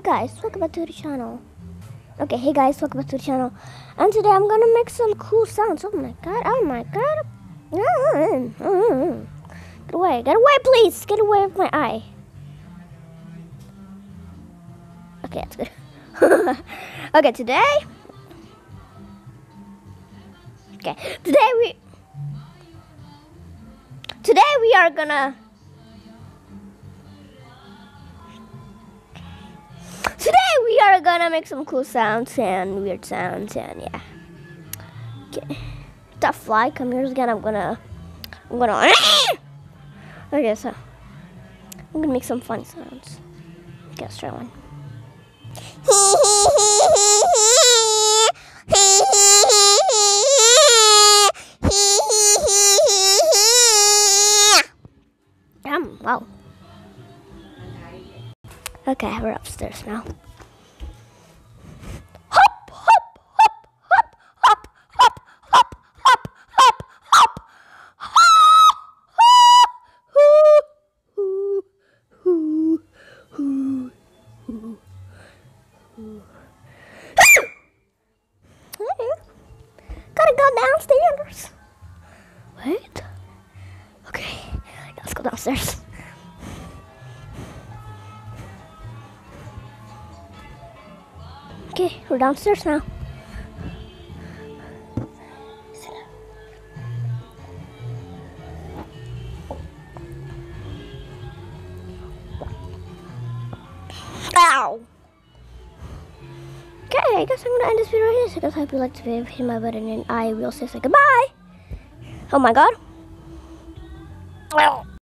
Guys, welcome back to the channel. Okay, hey guys, welcome back to the channel. And today I'm gonna make some cool sounds. Oh my god, oh my god. Get away, please. Get away with my eye. Okay, that's good. Okay, today we are gonna make some cool sounds and weird sounds and yeah. Okay. That fly, come here again. I'm gonna okay, so I'm gonna make some funny sounds. Okay, let's try one. Wow. Okay, we're upstairs now. Hop, hop, hop, hop, hop, hop, hop, hop, hop, hop. Gotta go downstairs. Wait. Okay, let's go downstairs. Okay, we're downstairs now. Ow! Okay, I guess I'm gonna end this video right here. So I hope you liked the video. Hit my button and I will say goodbye. Oh my god. Well.